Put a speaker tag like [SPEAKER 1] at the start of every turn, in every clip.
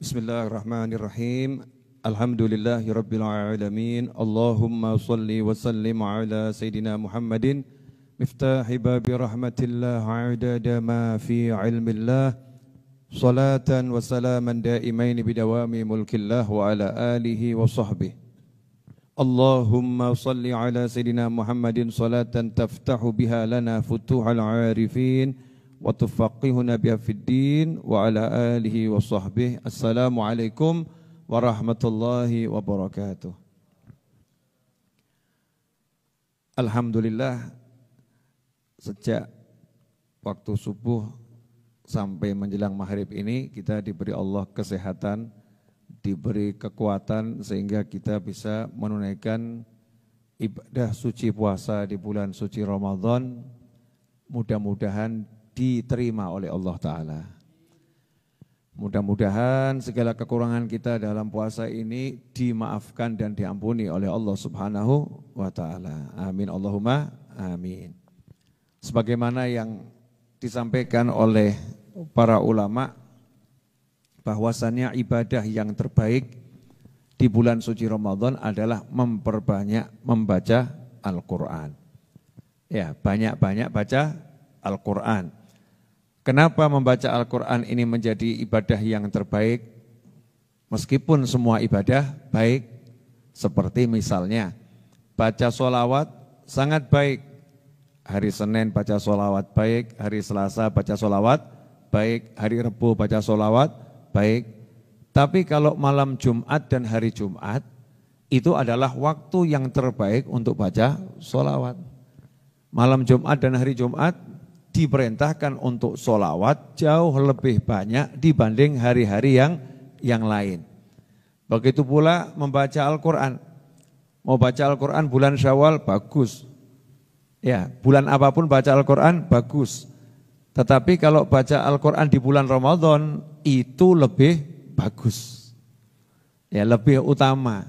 [SPEAKER 1] Bismillahirrahmanirrahim. Alhamdulillahirabbil alamin. Allahumma shalli wa sallim ala sayidina Muhammadin miftahi babi rahmatillah adada ma fi ilmillah. Salatan wa salaman daimain bidawami mulkillah wa ala alihi wa sahbihi. Allahumma salli ala sayidina Muhammadin salatan taftahu biha lana futuhal arifin wa tufaqihuna biha fid din wa ala alihi wa sahbihi. Assalamualaikum warahmatullahi wabarakatuh. Alhamdulillah, sejak waktu subuh sampai menjelang maghrib ini kita diberi Allah kesehatan, diberi kekuatan sehingga kita bisa menunaikan ibadah suci puasa di bulan suci Ramadan. Mudah-mudahan diterima oleh Allah Ta'ala. Mudah-mudahan segala kekurangan kita dalam puasa ini dimaafkan dan diampuni oleh Allah Subhanahu wa Ta'ala. Amin Allahumma amin. Sebagaimana yang disampaikan oleh para ulama, bahwasannya ibadah yang terbaik di bulan suci Ramadan adalah memperbanyak membaca Al-Quran. Ya, banyak-banyak baca Al-Quran. Kenapa membaca Al-Quran ini menjadi ibadah yang terbaik? Meskipun semua ibadah baik, seperti misalnya baca sholawat sangat baik. Hari Senin baca sholawat baik, hari Selasa baca sholawat baik, hari Rabu baca sholawat baik. Tapi kalau malam Jumat dan hari Jumat, itu adalah waktu yang terbaik untuk baca sholawat. Malam Jumat dan hari Jumat diperintahkan untuk sholawat jauh lebih banyak dibanding hari-hari yang lain. Begitu pula membaca Al-Quran. Mau baca Al-Quran bulan Syawal, bagus. Ya, bulan apapun baca Al-Quran, bagus. Tetapi kalau baca Al-Quran di bulan Ramadan, itu lebih bagus. Ya, lebih utama.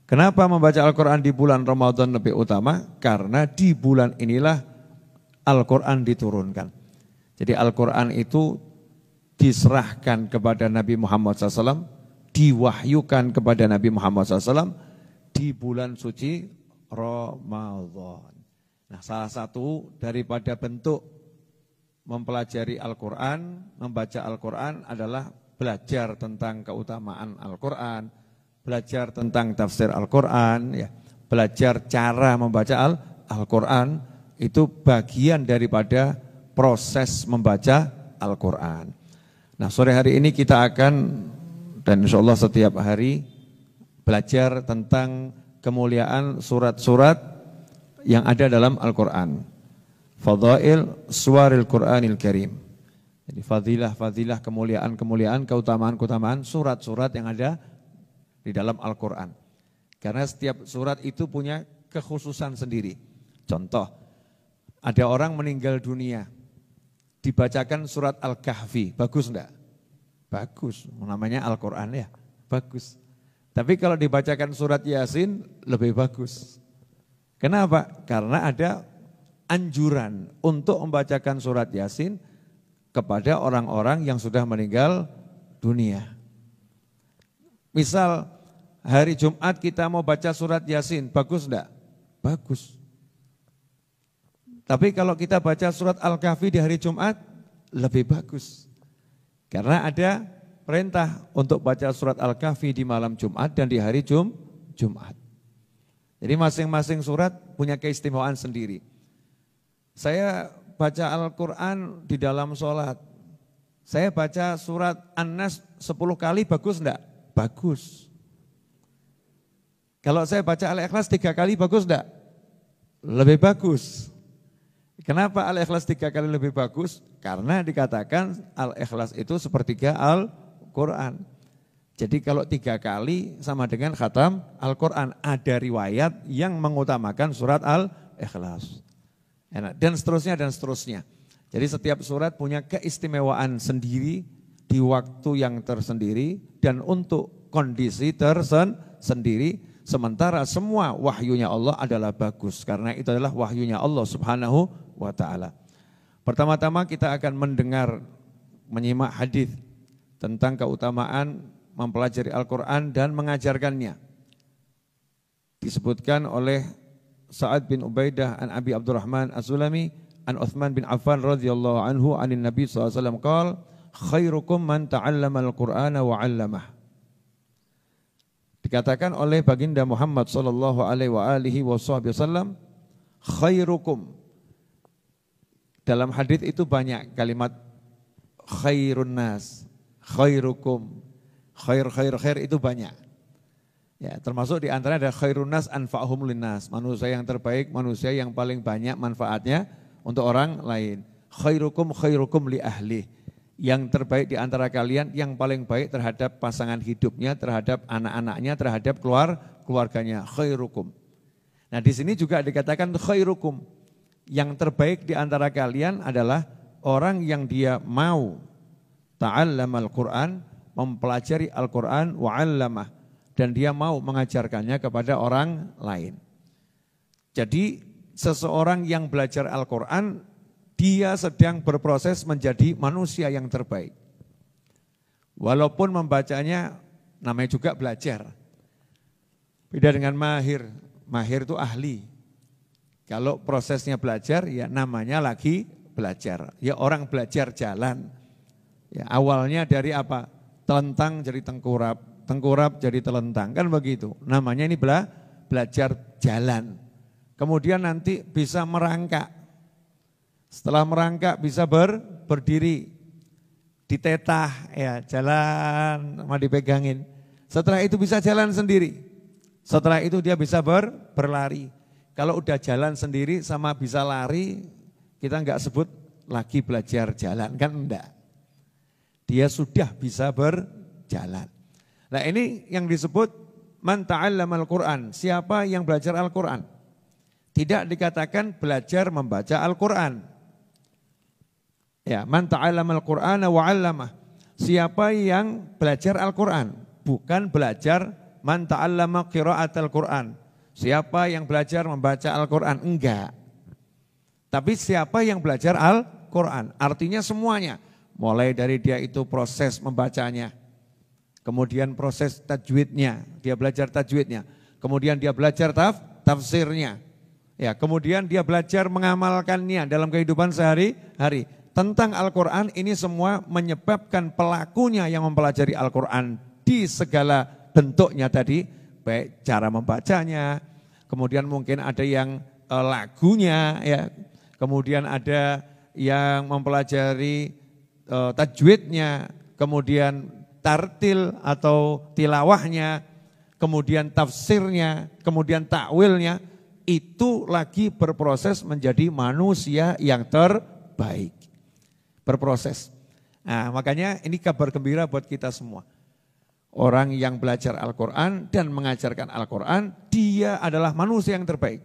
[SPEAKER 1] Kenapa membaca Al-Quran di bulan Ramadan lebih utama? Karena di bulan inilah Al-Quran diturunkan. Jadi Al-Quran itu diserahkan kepada Nabi Muhammad SAW, diwahyukan kepada Nabi Muhammad SAW di bulan suci Ramadan. Nah, salah satu daripada bentuk mempelajari Al-Quran, membaca Al-Quran adalah belajar tentang keutamaan Al-Quran, belajar tentang tafsir Al-Quran, ya, belajar cara membaca Al-Quran. Itu bagian daripada proses membaca Al-Quran. Nah, sore hari ini kita akan, dan insya Allah setiap hari, belajar tentang kemuliaan surat-surat yang ada dalam Al-Quran. Fadail suwaril Quranil Karim. Jadi fadilah-fadilah, kemuliaan-kemuliaan, keutamaan-keutamaan surat-surat yang ada di dalam Al-Quran. Karena setiap surat itu punya kekhususan sendiri. Contoh, ada orang meninggal dunia, dibacakan surat Al-Kahfi, bagus enggak? Bagus, namanya Al-Quran ya, bagus. Tapi kalau dibacakan surat Yasin, lebih bagus. Kenapa? Karena ada anjuran untuk membacakan surat Yasin kepada orang-orang yang sudah meninggal dunia. Misal, hari Jumat kita mau baca surat Yasin, bagus enggak? Bagus. Tapi kalau kita baca surat Al-Kahfi di hari Jumat, lebih bagus. Karena ada perintah untuk baca surat Al-Kahfi di malam Jumat dan di hari Jumat. Jadi masing-masing surat punya keistimewaan sendiri. Saya baca Al-Quran di dalam sholat. Saya baca surat An-Nas 10 kali, bagus enggak? Bagus. Kalau saya baca Al-Ikhlas 3 kali, bagus enggak? Lebih bagus. Kenapa Al-Ikhlas 3 kali lebih bagus? Karena dikatakan Al-Ikhlas itu sepertiga Al-Quran. Jadi kalau 3 kali sama dengan khatam Al-Quran. Ada riwayat yang mengutamakan surat Al-Ikhlas. Dan seterusnya dan seterusnya. Jadi setiap surat punya keistimewaan sendiri di waktu yang tersendiri dan untuk kondisi tersendiri. Sementara semua wahyunya Allah adalah bagus. Karena itu adalah wahyunya Allah Subhanahu wa Ta'ala. Pertama-tama kita akan mendengar, menyimak hadis tentang keutamaan mempelajari Al-Quran dan mengajarkannya. Disebutkan oleh Sa'ad bin Ubaidah an Abi Abdurrahman As-Sulami an Uthman bin Affan radhiyallahu anhu anin Nabi SAW qala khairukum man ta'allama al-Qur'ana wa 'allamah. Dikatakan oleh baginda Muhammad sallallahu alaihi wasallam, khairukum. Dalam hadis itu banyak kalimat khairun nas, khairukum, khair itu banyak. Ya, termasuk di antaranya ada khairun nas anfa'uhum linnas, manusia yang terbaik, manusia yang paling banyak manfaatnya untuk orang lain. Khairukum li ahli. Yang terbaik di antara kalian yang paling baik terhadap pasangan hidupnya, terhadap anak-anaknya, terhadap keluarganya. Khairukum. Nah, di sini juga dikatakan khairukum. Yang terbaik di antara kalian adalah orang yang dia mau ta'allamal Qur'an, mempelajari Al-Qur'an wa 'allamah, dan dia mau mengajarkannya kepada orang lain. Jadi seseorang yang belajar Al-Qur'an, dia sedang berproses menjadi manusia yang terbaik. Walaupun membacanya namanya juga belajar. Beda dengan mahir. Mahir itu ahli. Kalau prosesnya belajar ya namanya lagi belajar. Ya orang belajar jalan. Ya awalnya dari apa? Telentang jadi tengkurap, tengkurap jadi telentang. Kan begitu. Namanya ini belajar jalan. Kemudian nanti bisa merangkak. Setelah merangkak bisa berdiri, ditetah, ya jalan sama dipegangin. Setelah itu bisa jalan sendiri. Setelah itu dia bisa berlari. Kalau udah jalan sendiri sama bisa lari, kita enggak sebut lagi belajar jalan, kan enggak. Dia sudah bisa berjalan. Nah ini yang disebut man ta'allamal Qur'an, siapa yang belajar Al-Qur'an. Tidak dikatakan belajar membaca Al-Qur'an. Ya, man ta'allamal Qur'ana wa 'allamah. Siapa yang belajar Al-Qur'an, bukan belajar man ta'allama qira'atal Qur'an. Siapa yang belajar membaca Al-Qur'an, enggak. Tapi siapa yang belajar Al-Qur'an, artinya semuanya. Mulai dari dia itu proses membacanya, kemudian proses tajwidnya, dia belajar tajwidnya, kemudian dia belajar tafsirnya. Ya, kemudian dia belajar mengamalkannya dalam kehidupan sehari-hari. Tentang Al-Quran ini semua menyebabkan pelakunya yang mempelajari Al-Quran di segala bentuknya tadi, baik cara membacanya, kemudian mungkin ada yang lagunya, ya, kemudian ada yang mempelajari tajwidnya, kemudian tartil atau tilawahnya, kemudian tafsirnya, kemudian takwilnya, itu lagi berproses menjadi manusia yang terbaik. Berproses. Nah, makanya ini kabar gembira buat kita semua. Orang yang belajar Al-Quran dan mengajarkan Al-Quran, dia adalah manusia yang terbaik.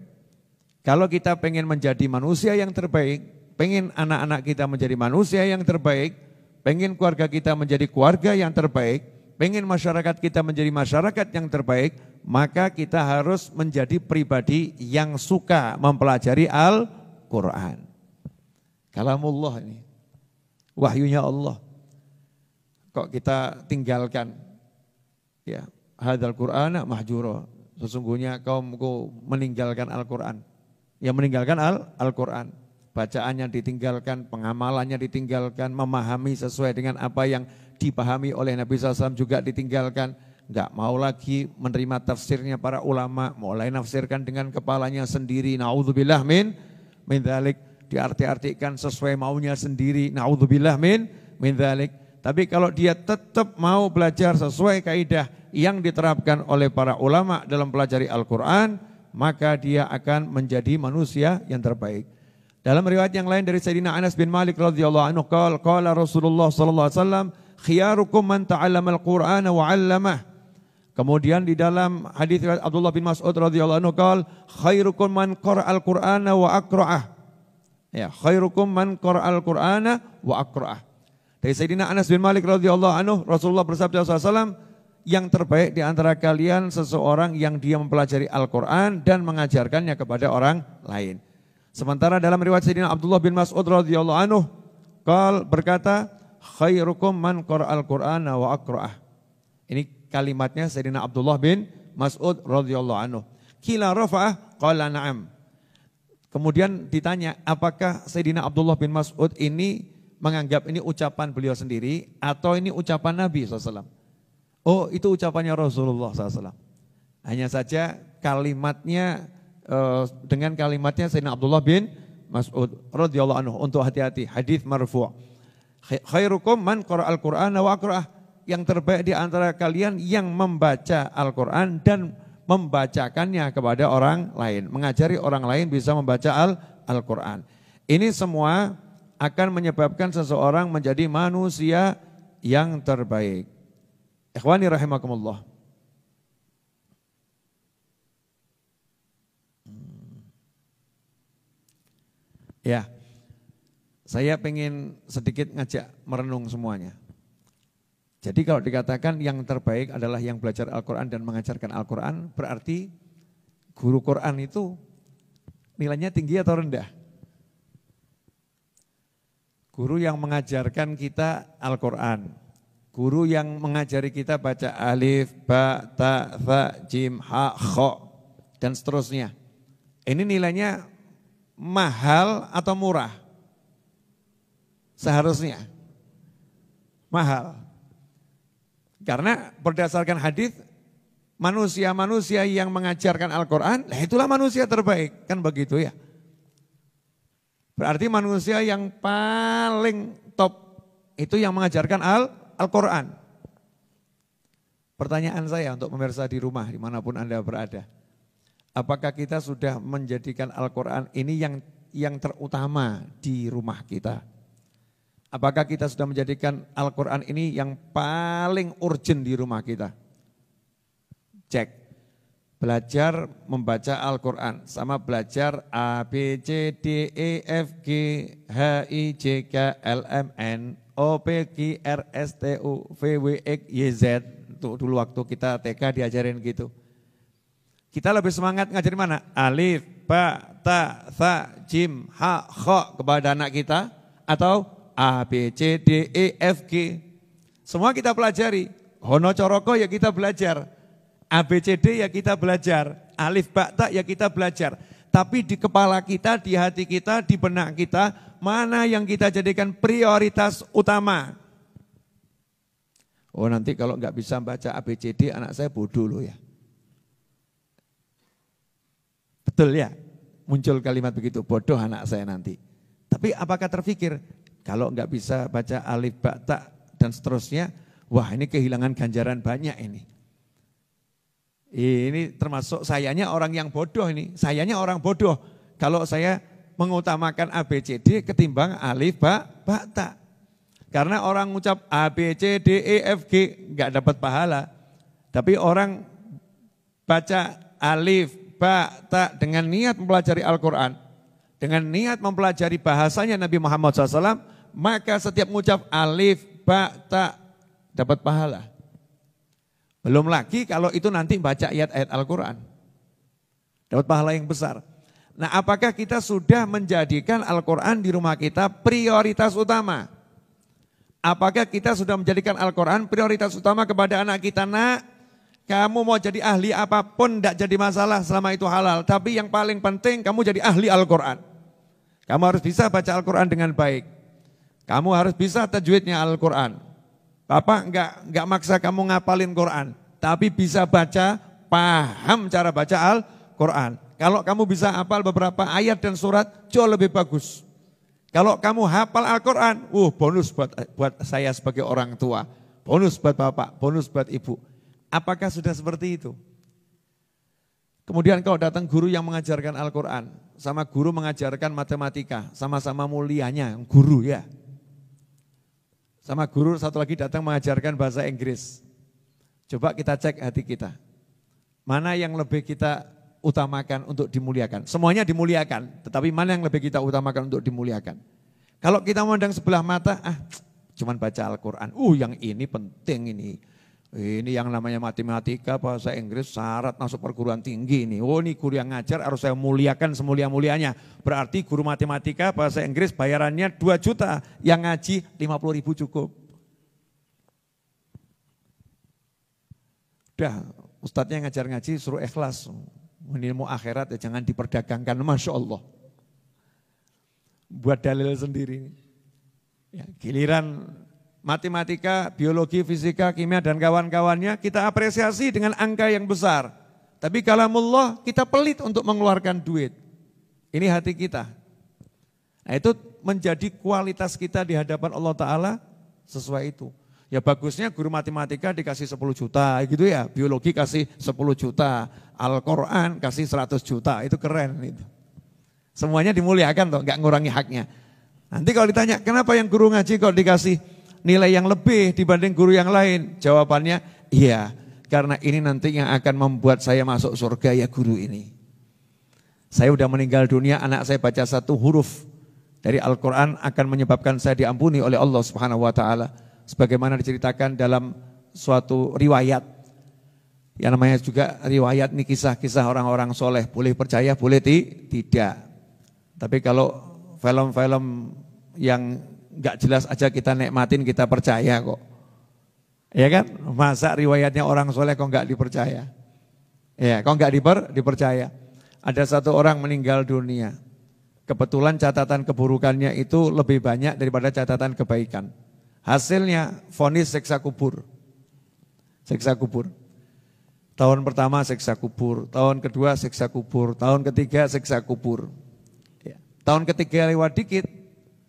[SPEAKER 1] Kalau kita pengen menjadi manusia yang terbaik, pengen anak-anak kita menjadi manusia yang terbaik, pengen keluarga kita menjadi keluarga yang terbaik, pengen masyarakat kita menjadi masyarakat yang terbaik, maka kita harus menjadi pribadi yang suka mempelajari Al-Quran. Kalamullah ini. Wahyunya Allah. Kok kita tinggalkan? Ya, hadzal Qur'ana mahjura. Sesungguhnya kaumku meninggalkan Al-Qur'an. Ya meninggalkan Al-Qur'an. Bacaannya ditinggalkan, pengamalannya ditinggalkan, memahami sesuai dengan apa yang dipahami oleh Nabi SAW juga ditinggalkan. Enggak mau lagi menerima tafsirnya para ulama, mulai nafsirkan dengan kepalanya sendiri. Na'udzubillah min dzalik. Diarti-artikan sesuai maunya sendiri, naudzubillah min dzalik. Tapi kalau dia tetap mau belajar sesuai kaidah yang diterapkan oleh para ulama dalam pelajari Al-Quran, maka dia akan menjadi manusia yang terbaik. Dalam riwayat yang lain dari Sayyidina Anas bin Malik radhiyallahu anhu, qala Rasulullah sallallahu alaihi wasallam, khiyarukum man ta'allama al-Qur'ana wa 'allamah. Kemudian di dalam hadis Abdullah bin Mas'ud radhiyallahu anhu, khairukum man qara'a al-Qur'ana wa aqra'ah. Ya, khairukum man qara'al Qur'ana wa aqra'ah. Dari Sayyidina Anas bin Malik radhiyallahu anhu, Rasulullah bersabda SAW, yang terbaik di antara kalian seseorang yang dia mempelajari Al-Qur'an dan mengajarkannya kepada orang lain. Sementara dalam riwayat Sayyidina Abdullah bin Mas'ud radhiyallahu anhu berkata, khairukum man qara'al Qur'ana wa aqra'ah. Ini kalimatnya Sayyidina Abdullah bin Mas'ud radhiyallahu anhu. Qila rafa'ah qala na'am. Kemudian ditanya, apakah Sayyidina Abdullah bin Mas'ud ini menganggap ini ucapan beliau sendiri atau ini ucapan Nabi SAW? Oh, itu ucapannya Rasulullah SAW. Hanya saja kalimatnya dengan kalimatnya Sayyidina Abdullah bin Mas'ud radhiyallahu anhu untuk hati-hati, hadis marfu'. Khairukum man qara'al Qur'ana wa aqra'ah. Yang terbaik di antara kalian yang membaca Al-Qur'an dan membacakannya kepada orang lain, mengajari orang lain bisa membaca Al-Qur'an. Ini semua akan menyebabkan seseorang menjadi manusia yang terbaik. Ikhwani rahimakumullah. Ya, saya pengen sedikit ngajak merenung semuanya. Jadi kalau dikatakan yang terbaik adalah yang belajar Al-Quran dan mengajarkan Al-Quran, berarti guru Quran itu nilainya tinggi atau rendah? Guru yang mengajarkan kita Al-Quran, guru yang mengajari kita baca alif, ba, ta, tha, jim, ha, kho, dan seterusnya. Ini nilainya mahal atau murah? Seharusnya mahal. Karena berdasarkan hadis manusia-manusia yang mengajarkan Al-Quran, itulah manusia terbaik, kan begitu ya. Berarti manusia yang paling top itu yang mengajarkan Al-Quran. Pertanyaan saya untuk pemirsa di rumah, dimanapun Anda berada. Apakah kita sudah menjadikan Al-Quran ini yang terutama di rumah kita? Apakah kita sudah menjadikan Al-Quran ini yang paling urgent di rumah kita? Cek. Belajar membaca Al-Quran sama belajar A, B, C, D, E, F, G, H, I, J, K, L, M, N, O, P, Q, R, S, T, U, V, W, X, Y, Z. Tuh, dulu waktu kita TK diajarin gitu. Kita lebih semangat ngajarin mana? Alif, ba, ta, tha, jim, ha, kho kepada anak kita atau A, B, C, D, E, F, G. Semua kita pelajari. Hono coroko ya kita belajar. A, B, C, D ya kita belajar. Alif, ba, ta ya kita belajar. Tapi di kepala kita, di hati kita, di benak kita, mana yang kita jadikan prioritas utama? Oh nanti kalau nggak bisa baca A, B, C, D anak saya bodoh loh ya. Betul ya? Muncul kalimat begitu, bodoh anak saya nanti. Tapi apakah terfikir? Kalau enggak bisa baca alif, ba, ta, dan seterusnya, wah ini kehilangan ganjaran banyak ini. Ini termasuk sayanya orang yang bodoh ini. Sayanya orang bodoh. Kalau saya mengutamakan A, B, C, D ketimbang alif, ba, ta. Karena orang ngucap A, B, C, D, E, F, G enggak dapat pahala. Tapi orang baca alif, ba, ta dengan niat mempelajari Al-Quran, dengan niat mempelajari bahasanya Nabi Muhammad SAW, maka setiap mengucap alif, ba, ta dapat pahala. Belum lagi kalau itu nanti baca ayat-ayat Al-Quran. Dapat pahala yang besar. Nah apakah kita sudah menjadikan Al-Quran di rumah kita prioritas utama? Apakah kita sudah menjadikan Al-Quran prioritas utama kepada anak kita? Nak, kamu mau jadi ahli apapun tidak jadi masalah selama itu halal. Tapi yang paling penting kamu jadi ahli Al-Quran. Kamu harus bisa baca Al-Quran dengan baik. Kamu harus bisa tajwidnya Al-Quran. Bapak enggak maksa kamu ngapalin Quran, tapi bisa baca, paham cara baca Al-Quran. Kalau kamu bisa hafal beberapa ayat dan surat, jauh lebih bagus. Kalau kamu hafal Al-Quran, bonus buat saya sebagai orang tua, bonus buat bapak, bonus buat ibu. Apakah sudah seperti itu? Kemudian kalau datang guru yang mengajarkan Al-Quran, sama guru mengajarkan matematika, sama-sama mulianya, guru ya. Sama guru satu lagi datang mengajarkan bahasa Inggris. Coba kita cek hati kita. Mana yang lebih kita utamakan untuk dimuliakan? Semuanya dimuliakan, tetapi mana yang lebih kita utamakan untuk dimuliakan? Kalau kita memandang sebelah mata, cuman baca Al-Quran. Yang ini penting ini. Ini yang namanya matematika, bahasa Inggris, syarat masuk perguruan tinggi ini. Oh, ini guru yang ngajar harus saya muliakan semulia-mulianya. Berarti guru matematika, bahasa Inggris bayarannya 2 juta, yang ngaji 50.000 cukup. Udah, ustadznya ngajar ngaji suruh ikhlas. Ilmu akhirat ya jangan diperdagangkan, Masya Allah. Buat dalil sendiri. Ya, giliran matematika, biologi, fisika, kimia dan kawan-kawannya kita apresiasi dengan angka yang besar. Tapi kalamullah kita pelit untuk mengeluarkan duit. Ini hati kita. Nah itu menjadi kualitas kita di hadapan Allah Ta'ala sesuai itu. Ya bagusnya guru matematika dikasih 10 juta gitu ya, biologi kasih 10 juta, Al-Quran kasih 100 juta, itu keren itu. Semuanya dimuliakan toh, nggak ngurangi haknya. Nanti kalau ditanya kenapa yang guru ngaji kok dikasih nilai yang lebih dibanding guru yang lain? Jawabannya, iya, karena ini nanti yang akan membuat saya masuk surga ya guru ini. Saya udah meninggal dunia, anak saya baca 1 huruf dari Al-Quran akan menyebabkan saya diampuni oleh Allah Subhanahu Wa Taala. Sebagaimana diceritakan dalam suatu riwayat, yang namanya juga riwayat nih kisah-kisah orang-orang soleh. Boleh percaya, boleh tidak. Tapi kalau film-film yang nggak jelas aja kita nikmatin, kita percaya kok. Ya kan? Masa riwayatnya orang soleh kok nggak dipercaya? Ya, kok nggak dipercaya? Ada satu orang meninggal dunia. Kebetulan catatan keburukannya itu lebih banyak daripada catatan kebaikan. Hasilnya vonis siksa kubur. Siksa kubur. Tahun pertama siksa kubur, tahun kedua siksa kubur, tahun ketiga siksa kubur. Ya. Tahun ketiga lewat dikit,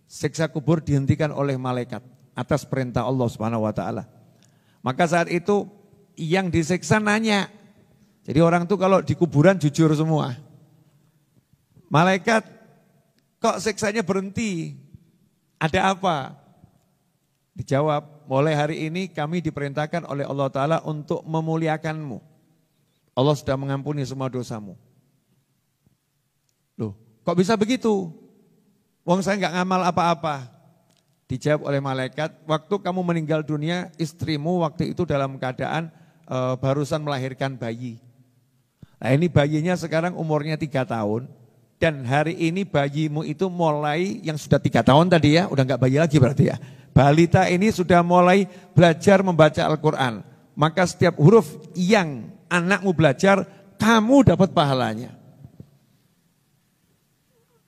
[SPEAKER 1] siksa kubur dihentikan oleh malaikat atas perintah Allah Subhanahu Wa Taala. Maka saat itu yang disiksa nanya. Jadi orang tuh kalau di kuburan jujur semua. Malaikat, kok siksanya berhenti? Ada apa? Dijawab, mulai hari ini kami diperintahkan oleh Allah Ta'ala untuk memuliakanmu. Allah sudah mengampuni semua dosamu. Loh, kok bisa begitu? Wong saya nggak ngamal apa-apa. Dijawab oleh malaikat, waktu kamu meninggal dunia, istrimu waktu itu dalam keadaan barusan melahirkan bayi. Nah ini bayinya sekarang umurnya 3 tahun. Dan hari ini bayimu itu mulai, yang sudah 3 tahun tadi ya, udah nggak bayi lagi berarti ya. Balita ini sudah mulai belajar membaca Al-Quran. Maka setiap huruf yang anakmu belajar, kamu dapat pahalanya.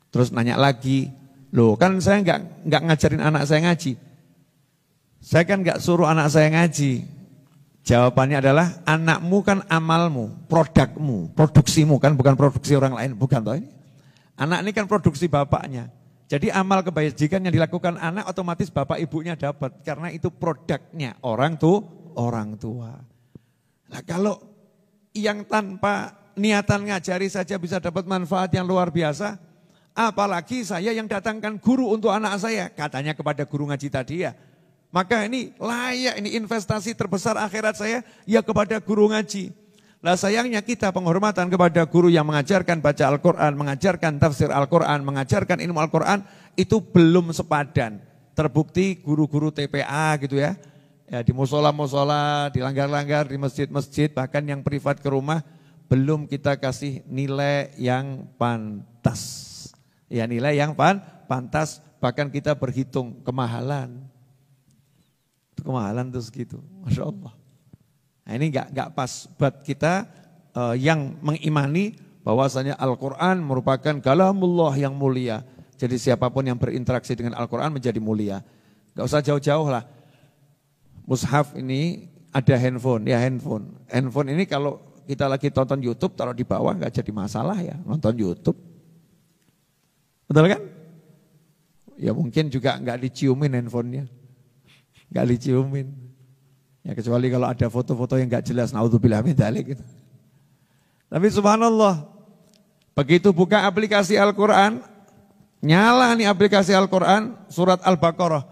[SPEAKER 1] Terus nanya lagi, loh kan saya nggak ngajarin anak saya ngaji. Saya kan nggak suruh anak saya ngaji. Jawabannya adalah anakmu kan amalmu, produkmu, produksimu kan, bukan produksi orang lain, bukan toh ini. Anak ini kan produksi bapaknya. Jadi amal kebajikan yang dilakukan anak otomatis bapak ibunya dapat. Karena itu produknya orang tua. Nah kalau yang tanpa niatan ngajari saja bisa dapat manfaat yang luar biasa. Apalagi saya yang datangkan guru untuk anak saya. Katanya kepada guru ngaji tadi ya. Maka ini layak, ini investasi terbesar akhirat saya ya kepada guru ngaji. Nah sayangnya kita penghormatan kepada guru yang mengajarkan baca Al-Quran, mengajarkan tafsir Al-Quran, mengajarkan ilmu Al-Quran, itu belum sepadan. Terbukti guru-guru TPA gitu ya, di musola-musola, di langgar-langgar, di masjid-masjid, bahkan yang privat ke rumah, belum kita kasih nilai yang pantas. Ya nilai yang pantas, bahkan kita berhitung kemahalan. Itu kemahalan tuh segitu, Masya Allah. Nah ini enggak pas buat kita yang mengimani bahwasanya Al-Quran merupakan kalamullah yang mulia. Jadi siapapun yang berinteraksi dengan Al-Quran menjadi mulia. Enggak usah jauh-jauh lah. Mushaf ini ada handphone, ya handphone. Handphone ini kalau kita lagi tonton YouTube taruh di bawah enggak jadi masalah ya, nonton YouTube. Betul kan? Ya mungkin juga enggak diciumin handphonenya. Enggak diciumin. Ya kecuali kalau ada foto-foto yang enggak jelas, naudzubillah min dzalik gitu. Tapi subhanallah, begitu buka aplikasi Al-Quran, nyala nih aplikasi Al-Quran, surat Al-Baqarah.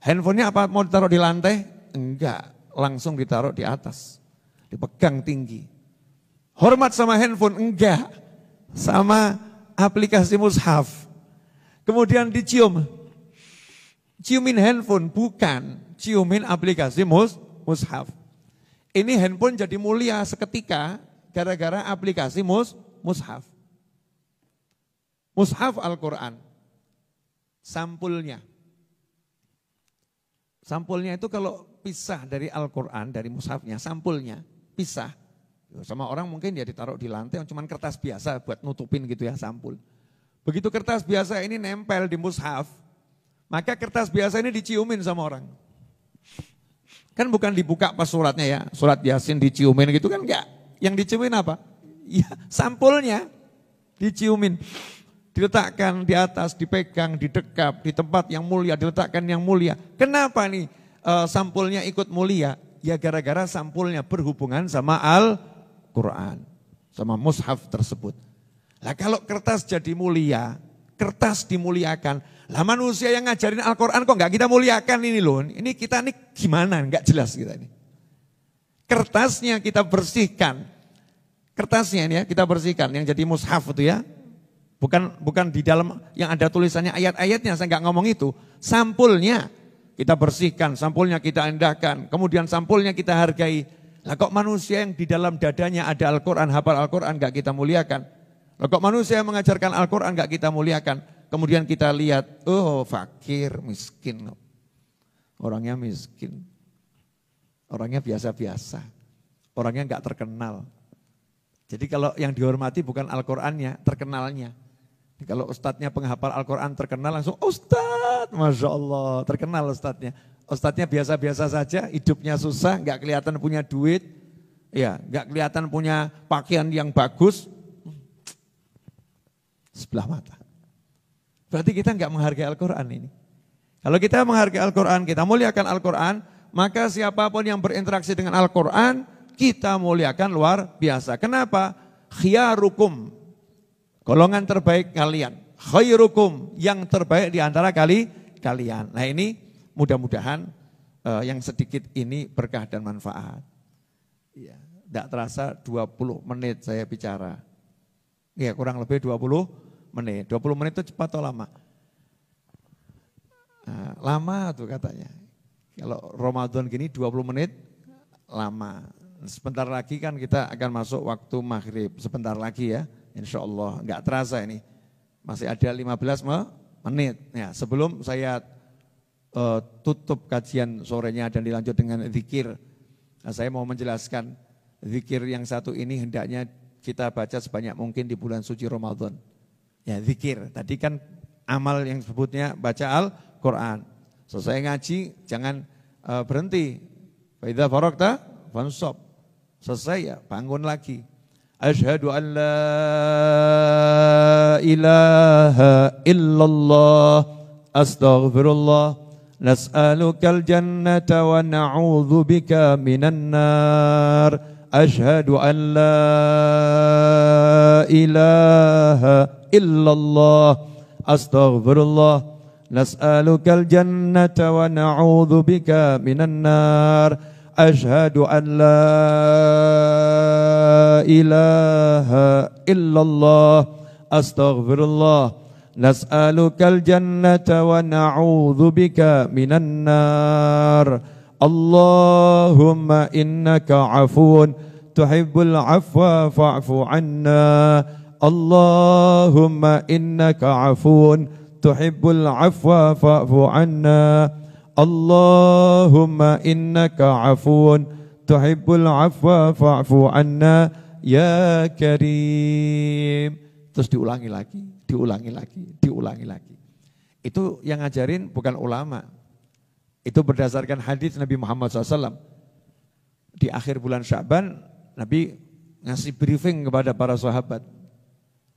[SPEAKER 1] Handphonenya apa mau ditaruh di lantai? Enggak, langsung ditaruh di atas. Dipegang tinggi. Hormat sama handphone? Enggak. Sama aplikasi mushaf. Kemudian dicium. Ciumin handphone? Bukan. Ciumin aplikasi mushaf. Ini handphone jadi mulia seketika gara-gara aplikasi mushaf. Mushaf Al-Quran. Sampulnya. Sampulnya itu kalau pisah dari Al-Quran, dari mushafnya, sampulnya pisah. Sama orang mungkin dia ditaruh di lantai, cuman kertas biasa buat nutupin gitu ya, sampul. Begitu kertas biasa ini nempel di mushaf, maka kertas biasa ini diciumin sama orang. Kan bukan dibuka pas suratnya ya, surat Yasin diciumin gitu kan enggak. Yang diciumin apa? Ya sampulnya diciumin. Diletakkan di atas, dipegang, didekap, di tempat yang mulia, diletakkan yang mulia. Kenapa nih sampulnya ikut mulia? Ya gara-gara sampulnya berhubungan sama Al-Quran, sama mushaf tersebut. Lah kalau kertas jadi mulia, kertas dimuliakan. Lah manusia yang ngajarin Al-Quran kok enggak kita muliakan ini loh. Ini kita nih gimana, enggak jelas kita ini. Kertasnya kita bersihkan. Kertasnya ini ya kita bersihkan, yang jadi mushaf itu ya. Bukan di dalam yang ada tulisannya ayat-ayatnya, saya enggak ngomong itu. Sampulnya kita bersihkan, sampulnya kita indahkan, kemudian sampulnya kita hargai. Lah kok manusia yang di dalam dadanya ada Al-Quran, hafal Al-Quran enggak kita muliakan? Lah kok manusia yang mengajarkan Al-Quran enggak kita muliakan? Kemudian kita lihat, oh fakir, miskin. Orangnya miskin. Orangnya biasa-biasa. Orangnya enggak terkenal. Jadi kalau yang dihormati bukan Al-Qurannya, terkenalnya. Kalau ustadznya penghafal Al-Quran terkenal langsung, ustadz, Masya Allah, terkenal ustadznya. Ustadznya biasa-biasa saja, hidupnya susah, enggak kelihatan punya duit, ya, enggak kelihatan punya pakaian yang bagus, sebelah mata. Berarti kita enggak menghargai Al-Quran ini. Kalau kita menghargai Al-Quran, kita muliakan Al-Quran, maka siapapun yang berinteraksi dengan Al-Quran, kita muliakan luar biasa. Kenapa? Khiyarukum, golongan terbaik kalian. Khairukum, yang terbaik di antara kalian. Nah ini mudah-mudahan yang sedikit ini berkah dan manfaat. Ya, tidak terasa 20 menit saya bicara. Ya kurang lebih 20 menit. 20 menit itu cepat atau lama? Nah, lama tuh katanya. Kalau Ramadan gini 20 menit lama. Sebentar lagi kan kita akan masuk waktu maghrib. Sebentar lagi ya. Insya Allah enggak terasa ini. Masih ada 15 menit. Ya, sebelum saya tutup kajian sorenya dan dilanjut dengan zikir. Nah, saya mau menjelaskan zikir yang satu ini hendaknya kita baca sebanyak mungkin di bulan suci Ramadan. Ya zikir, tadi kan amal yang sebutnya baca Al-Quran. Selesai ngaji jangan berhenti. Fa idza faragta fansab. Selesai ya bangun lagi. Asyhadu an la ilaha illallah astaghfirullah nas'alukal jannata wa na'udzu bika minan nar. Asyhadu an la ilaha illallah astaghfirullah nas'alukal jannata wa na'udzu bika minan nar. Asyhadu an la ilaha illallah astaghfirullah nas'alukal jannata wa na'udzu bika minan nar. Allahumma innaka afuun tuhibbul afwa fa'fu anna. Allahumma innaka afuun tuhibbul afwa fa'fu anna. Allahumma innaka afuun tuhibbul afwa fa'fu anna ya karim. Terus diulangi lagi, diulangi lagi, diulangi lagi. Itu yang ngajarin bukan ulama. Itu berdasarkan hadis Nabi Muhammad SAW. Di akhir bulan Sya'ban, Nabi ngasih briefing kepada para sahabat.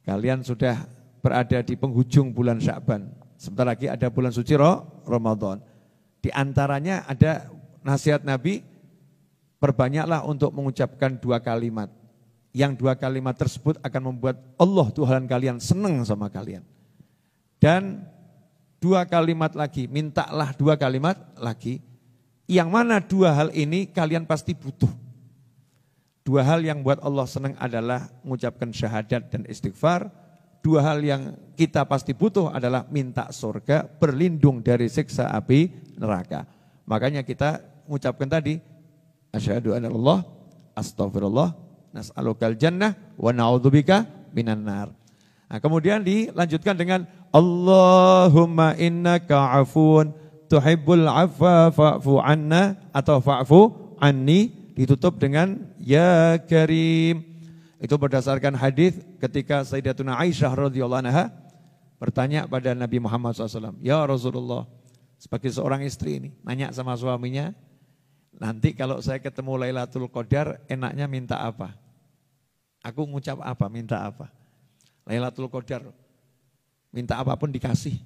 [SPEAKER 1] Kalian sudah berada di penghujung bulan Sya'ban. Sebentar lagi ada bulan suci Ramadan. Di antaranya ada nasihat Nabi, perbanyaklah untuk mengucapkan 2 kalimat. Yang 2 kalimat tersebut akan membuat Allah Tuhan kalian senang sama kalian. Dan 2 kalimat lagi, mintalah 2 kalimat lagi. Yang mana 2 hal ini kalian pasti butuh. 2 hal yang buat Allah senang adalah mengucapkan syahadat dan istighfar. 2 hal yang kita pasti butuh adalah minta surga, berlindung dari siksa api neraka. Makanya kita mengucapkan tadi, Asyhadu anna Allah, astaghfirullah, nas'alukal jannah wa na'udzubika minan nar. Nah, kemudian dilanjutkan dengan Allahumma innaka afun tuhibbul afwa fa'fu anna atau fa'fu anni, ditutup dengan ya karim. Itu berdasarkan hadis ketika Sayyidatuna Aisyah radhiyallahu anha bertanya pada Nabi Muhammad SAW, ya Rasulullah, sebagai seorang istri ini nanya sama suaminya, nanti kalau saya ketemu Lailatul Qadar enaknya minta apa? Aku ngucap apa, minta apa? Lailatul Qadar, minta apapun dikasih.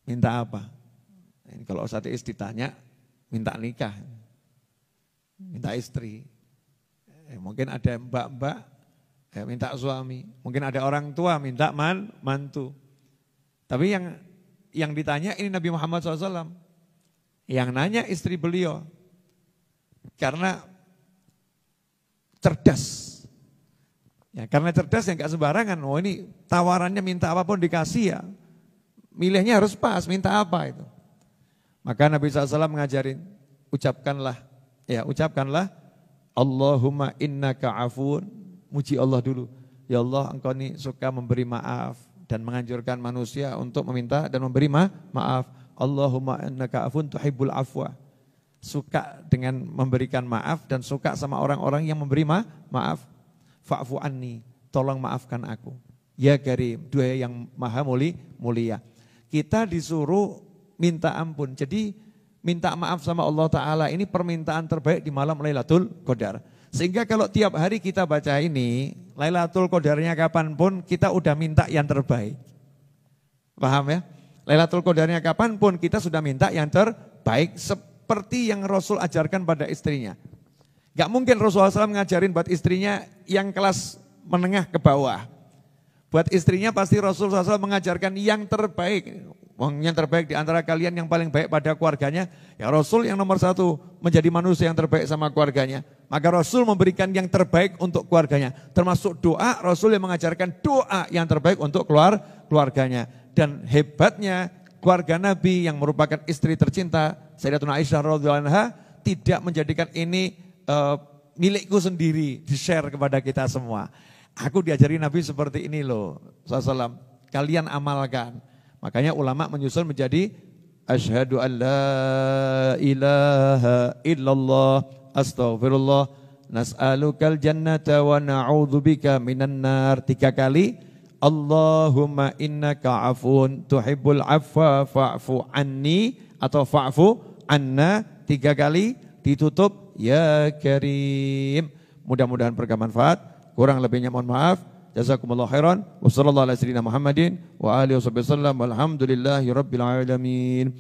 [SPEAKER 1] Minta apa? Ini kalau ateis ditanya, minta nikah, minta istri. Mungkin ada mbak-mbak, minta suami. Mungkin ada orang tua, minta mantu. Tapi yang ditanya ini Nabi Muhammad SAW. Yang nanya istri beliau. Karena cerdas. Ya, karena cerdas yang gak sembarangan. Oh ini tawarannya minta apapun dikasih ya. Milihnya harus pas, minta apa itu. Maka Nabi SAW mengajarin, ucapkanlah Allahumma innaka afun, muji Allah dulu. Ya Allah, engkau ini suka memberi maaf dan menganjurkan manusia untuk meminta dan memberi maaf. Allahumma innaka afun tuhibbul afwa. Suka dengan memberikan maaf dan suka sama orang-orang yang memberi maaf. Fa'fu anni, tolong maafkan aku. Ya Karim, dua yang maha mulia. Kita disuruh minta ampun. Jadi minta maaf sama Allah Ta'ala ini permintaan terbaik di malam Lailatul Qadar. Sehingga kalau tiap hari kita baca ini, Lailatul Qadarnya kapanpun kita udah minta yang terbaik. Paham ya? Lailatul Qadarnya kapanpun kita sudah minta yang terbaik seperti yang Rasul ajarkan pada istrinya. Gak mungkin Rasulullah SAW ngajarin buat istrinya yang kelas menengah ke bawah. Buat istrinya pasti Rasulullah SAW mengajarkan yang terbaik. Yang terbaik di antara kalian yang paling baik pada keluarganya. Ya Rasul yang nomor satu menjadi manusia yang terbaik sama keluarganya. Maka Rasul memberikan yang terbaik untuk keluarganya. Termasuk doa, Rasul yang mengajarkan doa yang terbaik untuk keluarganya. Dan hebatnya keluarga Nabi yang merupakan istri tercinta Sayyidatuna Aisyah radhiyallahu anha tidak menjadikan ini milikku sendiri, di-share kepada kita semua. Aku diajari Nabi seperti ini loh, SAW. Kalian amalkan. Makanya ulama menyusun menjadi asyhadu an la ilaha illallah astaghfirullah nas'alukal jannata wa na'udzubika minan nar 3 kali. Allahumma innaka afun tuhibbul afwa fa'fu anni atau fa'fu anna 3 kali, ditutup ya karim. Mudah-mudahan bermanfaat. Kurang lebihnya mohon maaf. Jazakumullah khairan. Wassallallahu ala sayyidina Muhammadin wa alihi wasallam. Walhamdulillahi rabbil alamin.